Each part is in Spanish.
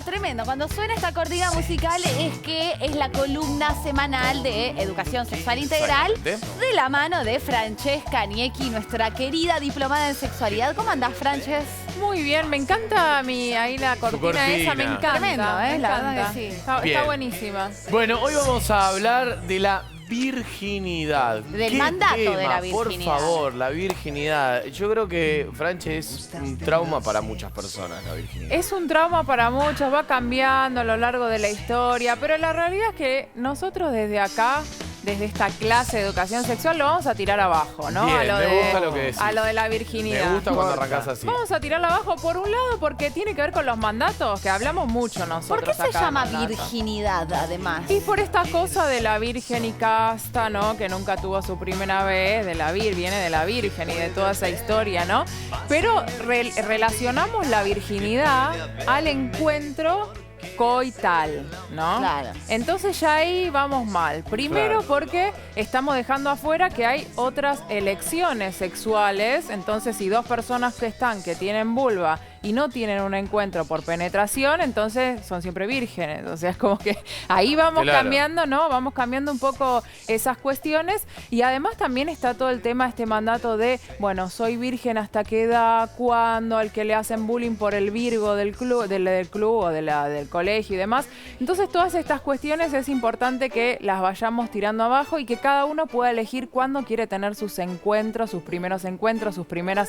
Tremendo, cuando suena esta cortina musical es que es la columna semanal de Educación Sexual Integral de la mano de Francesca Niecki, nuestra querida diplomada en sexualidad. ¿Cómo andás, Frances? Muy bien, me encanta ahí la cortina esa, me encanta. Tremendo, me la encanta. verdad que sí. Está buenísima. Bueno, hoy vamos a hablar de la virginidad. Del ¿Qué mandato tema? de la virginidad. Por favor, la virginidad. Yo creo que, Franche, es un trauma para muchas personas la virginidad. Es un trauma para muchos, va cambiando a lo largo de la historia, pero la realidad es que nosotros desde acá, desde esta clase de educación sexual, lo vamos a tirar abajo, ¿no? Bien, a lo me gusta lo que decís. A lo de la virginidad. Me gusta cuando arrancás así. Vamos a tirarla abajo por un lado porque tiene que ver con los mandatos, que hablamos mucho nosotros. ¿Por qué se acá, llama mandato. virginidad, además? Y por esta cosa de la virgen y casta, ¿no? Que nunca tuvo su primera vez, viene de la virgen y de toda esa historia, ¿no? Pero relacionamos la virginidad al encuentro coital, ¿no? Claro. Entonces ya ahí vamos mal. Primero Claro. porque estamos dejando afuera que hay otras elecciones sexuales. Entonces si dos personas que tienen vulva y no tienen un encuentro por penetración, entonces son siempre vírgenes. O sea, es como que ahí vamos cambiando, ¿no? Vamos cambiando un poco esas cuestiones. Y además también está todo el tema, este mandato de, bueno, soy virgen hasta qué edad, cuándo, al que le hacen bullying por el virgo del club, del club o del colegio y demás. Entonces todas estas cuestiones es importante que las vayamos tirando abajo y que cada uno pueda elegir cuándo quiere tener sus encuentros, sus primeras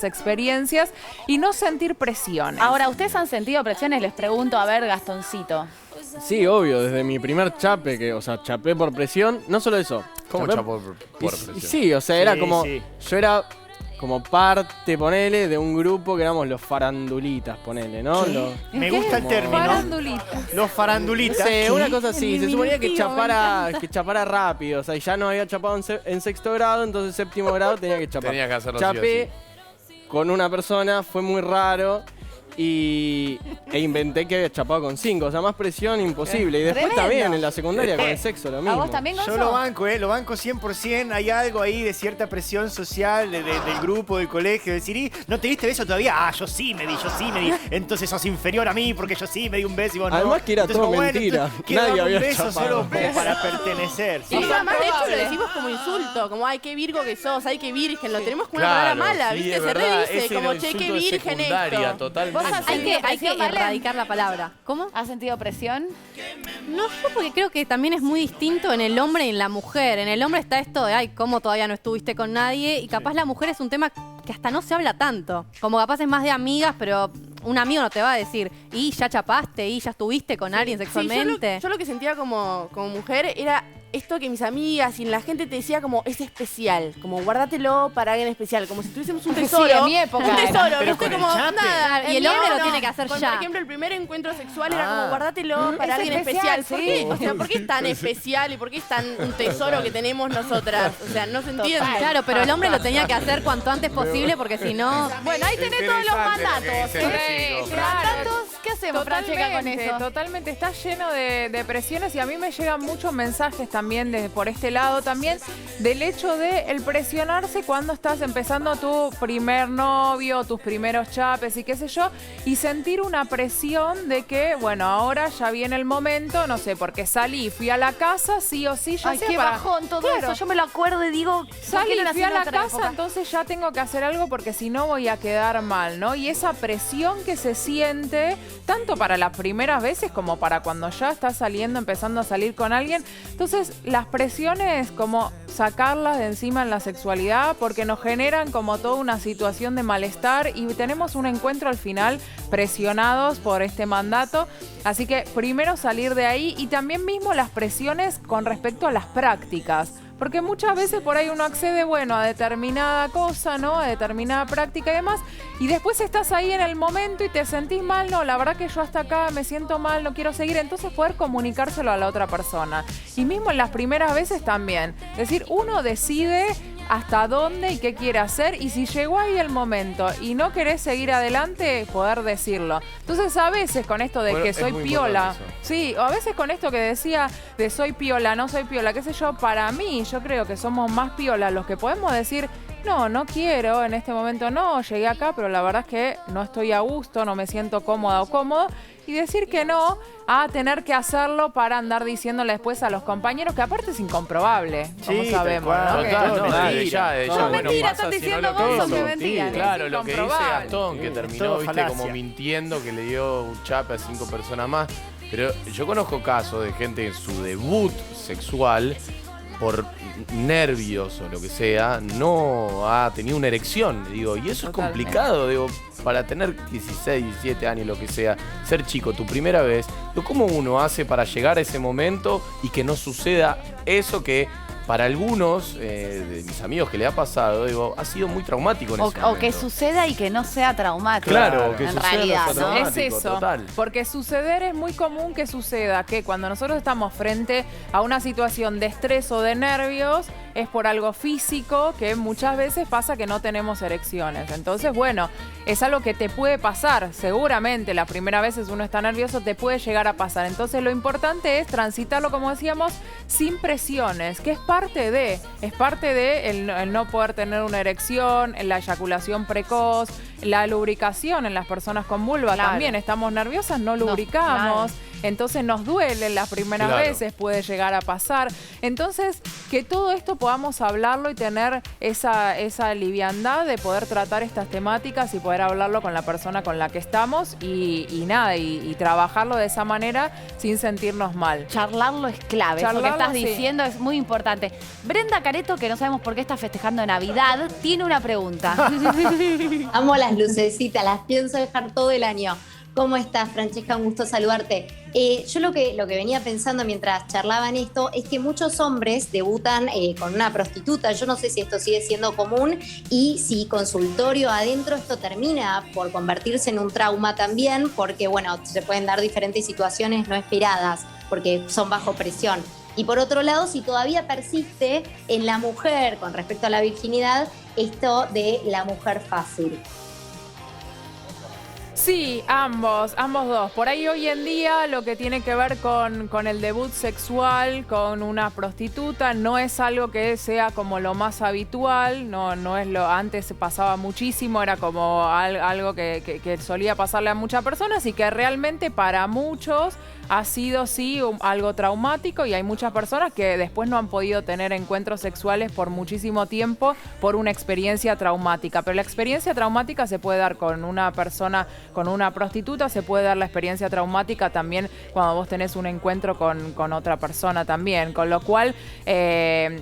experiencias y no sentir presión. Ahora, ¿ustedes han sentido presiones? Les pregunto, a ver, Gastoncito. Sí, obvio, desde mi primer chape, chapé por presión, no solo eso. ¿Cómo chapé chapó por presión? Sí, o sea, era como, yo era como parte, ponele, de un grupo que éramos los farandulitas, ponele, ¿no? Me gusta el término. Farandulitas. Los farandulitas. No sé, una cosa El así, se suponía que diminutivo, chapara rápido, o sea, ya no había chapado en sexto grado, entonces séptimo grado tenía que chapar. Tenía que hacerlo sí o Chapé con una persona, fue muy raro. E inventé que había chapado con 5, o sea, más presión imposible. Y después Tremendo. también en la secundaria con el sexo lo mismo. ¿A vos también, Gonzo? Yo lo banco 100%. Hay algo ahí de cierta presión social del grupo, del colegio. Decir, "¿Y no te diste beso todavía?" Ah, yo sí me di. Entonces sos inferior a mí porque yo sí me di un beso y vos no. Además que era Entonces, todo como, bueno, mentira. entonces, quiero Nadie dar un había beso chapado. solo para pertenecer. Y además, de hecho, lo decimos como insulto, como, ay, qué virgo que sos, ay, qué virgen, lo tenemos como una Claro, palabra mala, sí, ¿viste? es Se verdad, redice, ese como, era che, el qué insulto de virgen secundaria, esto. totalmente. ¿Vos has Hay que presión, Valen? erradicar la palabra. ¿Cómo? ¿Has sentido presión? No, yo porque creo que también es muy distinto en el hombre y en la mujer. En el hombre está esto de, ay, cómo todavía no estuviste con nadie, y capaz la mujer es un tema que hasta no se habla tanto. Como capaz es más de amigas, pero un amigo no te va a decir, y ya chapaste, y ya estuviste con alguien sexualmente. Yo lo que sentía como mujer era esto que mis amigas y la gente te decía como, es especial, como guárdatelo para alguien especial, como si tuviésemos un tesoro. Sí, en mi época. Un tesoro, Pero ¿viste? con el Como chape. nada. Y en el hombre mi lo época, tiene que hacer por ya. ejemplo, el primer encuentro sexual era como, guárdatelo para Es alguien especial, especial. ¿Por sí. qué? O sea, ¿por qué es tan especial y por qué es tan un tesoro que tenemos nosotras? O sea, no se entiende. Claro, pero el hombre lo tenía que hacer cuanto antes posible porque si no... Bueno, ahí tenés todos los mandatos. ¿Mandatos? ¿Qué hacemos, Francesca, con eso? Totalmente, está lleno de presiones y a mí me llegan muchos mensajes también por este lado también del hecho de el presionarse cuando estás empezando tu primer novio, tus primeros chapes y qué sé yo, y sentir una presión de que, bueno, ahora ya viene el momento, no sé, porque salí, fui a la casa, sí o sí, ya Ay, sea qué para... bajón todo Claro. eso. Yo me lo acuerdo y digo, Salí, ¿por qué no fui nací a en la otra casa, época? entonces ya tengo que hacer algo porque si no voy a quedar mal, ¿no? Y esa presión que se siente, tanto para las primeras veces como para cuando ya estás saliendo, empezando a salir con alguien. Entonces, las presiones, como sacarlas de encima en la sexualidad, porque nos generan como toda una situación de malestar y tenemos un encuentro al final presionados por este mandato. Así que primero salir de ahí y también mismo las presiones con respecto a las prácticas. Porque muchas veces por ahí uno accede, bueno, a determinada cosa, ¿no? A determinada práctica y demás. Y después estás ahí en el momento y te sentís mal. No, la verdad que yo hasta acá me siento mal, no quiero seguir. Entonces poder comunicárselo a la otra persona. Y mismo en las primeras veces también. Es decir, uno decide hasta dónde y qué quiere hacer, y si llegó ahí el momento y no querés seguir adelante, poder decirlo. Entonces a veces con esto de Bueno, que es soy muy piola, importante eso. sí, o a veces con esto que decía de soy piola, no soy piola, qué sé yo, para mí yo creo que somos más piola los que podemos decir, no quiero, en este momento no, llegué acá, pero la verdad es que no estoy a gusto, no me siento cómoda o cómodo. Y decir que no a tener que hacerlo para andar diciéndole después a los compañeros, que aparte es incomprobable, como Sí, sabemos, tal ¿no? cual. Que- Total, no, no, mentira. bueno, mentira, pasa están si no diciendo lo que vos, hizo. son mentiras. Claro, Es lo que dice incomprobable. Gastón, que Sí, terminó, todo viste, falacia. como mintiendo, que le dio un chape a 5 personas más. Pero yo conozco casos de gente en su debut sexual, por nervios o lo que sea, no ha tenido una erección, digo, y eso Totalmente. es complicado, digo, para tener 16, 17 años, lo que sea, ser chico tu primera vez, digo, ¿cómo uno hace para llegar a ese momento y que no suceda eso que para algunos de mis amigos que le ha pasado, digo, ha sido muy traumático en ese O que momento? suceda y que no sea traumático. Claro, que en suceda realidad, no sea ¿no? Es traumático, eso, total. porque suceder es muy común que suceda, que cuando nosotros estamos frente a una situación de estrés o de nervios, es por algo físico que muchas veces pasa que no tenemos erecciones. Entonces, bueno, es algo que te puede pasar, seguramente la primera vez uno está nervioso, te puede llegar a pasar. Entonces lo importante es transitarlo, como decíamos, sin presiones, que es parte de el no poder tener una erección, la eyaculación precoz, la lubricación en las personas con vulva. Claro. También estamos nerviosas, no lubricamos. claro. Entonces nos duele las primeras Claro. veces, puede llegar a pasar. Entonces, que todo esto podamos hablarlo y tener esa liviandad de poder tratar estas temáticas y poder hablarlo con la persona con la que estamos y nada, y trabajarlo de esa manera sin sentirnos mal. Charlarlo es clave, eso que Charlarlo, estás sí. diciendo es muy importante. Brenda Careto, que no sabemos por qué está festejando Navidad, tiene una pregunta. Amo las lucecitas, las pienso dejar todo el año. ¿Cómo estás, Francesca? Un gusto saludarte. Yo lo que venía pensando mientras charlaban esto es que muchos hombres debutan con una prostituta. Yo no sé si esto sigue siendo común y si consultorio adentro esto termina por convertirse en un trauma también, porque bueno, se pueden dar diferentes situaciones no esperadas, porque son bajo presión. Y por otro lado, si todavía persiste en la mujer con respecto a la virginidad, esto de la mujer fácil. Sí, ambos dos. Por ahí hoy en día lo que tiene que ver con el debut sexual, con una prostituta, no es algo que sea como lo más habitual, no es lo antes pasaba muchísimo, era como algo que solía pasarle a muchas personas y que realmente para muchos ha sido sí algo traumático y hay muchas personas que después no han podido tener encuentros sexuales por muchísimo tiempo por una experiencia traumática. Pero la experiencia traumática se puede dar con una persona, con una prostituta, se puede dar la experiencia traumática también cuando vos tenés un encuentro con otra persona también. Con lo cual,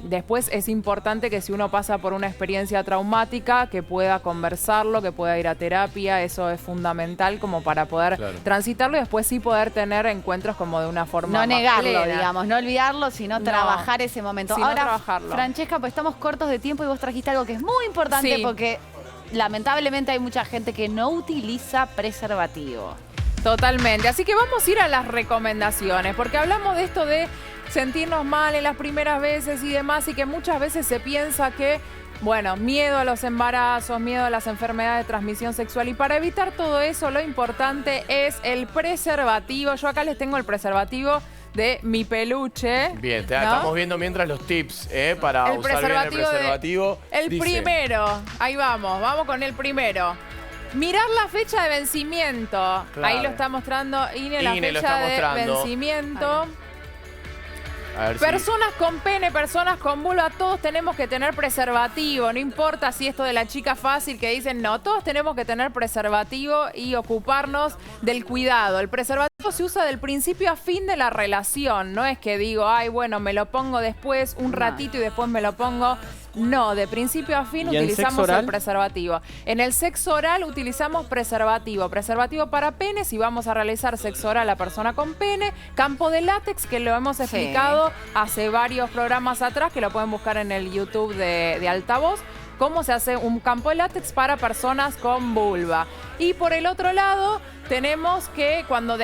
después es importante que si uno pasa por una experiencia traumática, que pueda conversarlo, que pueda ir a terapia, eso es fundamental como para poder transitarlo y después sí poder tener encuentros como de una forma No más negarlo, plena. digamos, no olvidarlo, sino No. trabajar ese momento. Sino Ahora, trabajarlo. Francesca, pues estamos cortos de tiempo y vos trajiste algo que es muy importante Sí. porque lamentablemente hay mucha gente que no utiliza preservativo. Totalmente. Así que vamos a ir a las recomendaciones, porque hablamos de esto de sentirnos mal en las primeras veces y demás, y que muchas veces se piensa que, bueno, miedo a los embarazos, miedo a las enfermedades de transmisión sexual. Y para evitar todo eso, lo importante es el preservativo. Yo acá les tengo el preservativo de mi peluche. Bien, ¿no? estamos viendo mientras los tips para El usar bien el preservativo preservativo. El Dice, primero, ahí vamos con el primero. Mirar la fecha de vencimiento. Claro. Ahí lo está mostrando Ine, la Ine lo fecha está de mostrando. vencimiento. A ver si- Personas con pene, personas con vulva, todos tenemos que tener preservativo. No importa si esto de la chica fácil que dicen, no, todos tenemos que tener preservativo y ocuparnos del cuidado. El preservativo se usa del principio a fin de la relación. No es que digo, ay, bueno, me lo pongo después un ratito y después me lo pongo. No, de principio a fin ¿Y en utilizamos sexo oral? el preservativo. En el sexo oral utilizamos preservativo. Preservativo para pene, si vamos a realizar sexo oral a persona con pene. Campo de látex, que lo hemos explicado hace varios programas atrás, que lo pueden buscar en el YouTube de Altavoz. Cómo se hace un campo de látex para personas con vulva. Y por el otro lado, tenemos que cuando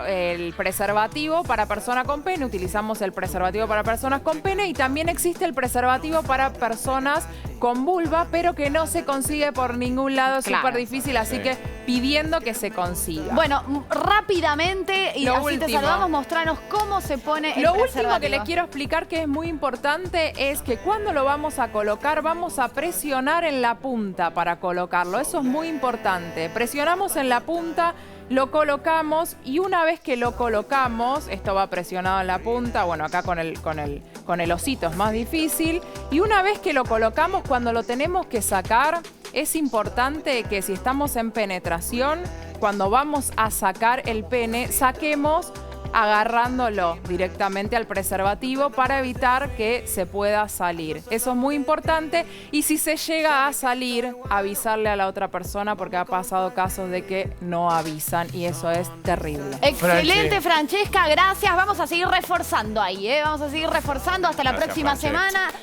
el preservativo para persona con pene, utilizamos el preservativo para personas con pene y también existe el preservativo para personas con vulva, pero que no se consigue por ningún lado, es súper difícil, así que pidiendo que se consiga. Bueno, rápidamente, y así te saludamos, mostranos cómo se pone el preservativo. Lo último que les quiero explicar, que es muy importante, es que cuando lo vamos a colocar, vamos a presionar en la punta para colocarlo. Eso es muy importante. Presionamos en la punta, lo colocamos y una vez que lo colocamos, esto va presionado en la punta, bueno, acá con el osito es más difícil, y una vez que lo colocamos, cuando lo tenemos que sacar, es importante que si estamos en penetración, cuando vamos a sacar el pene, saquemos agarrándolo directamente al preservativo para evitar que se pueda salir. Eso es muy importante y si se llega a salir, avisarle a la otra persona porque ha pasado casos de que no avisan y eso es terrible. Excelente, Francesca, gracias. Vamos a seguir reforzando ahí, Vamos a seguir reforzando hasta la próxima semana.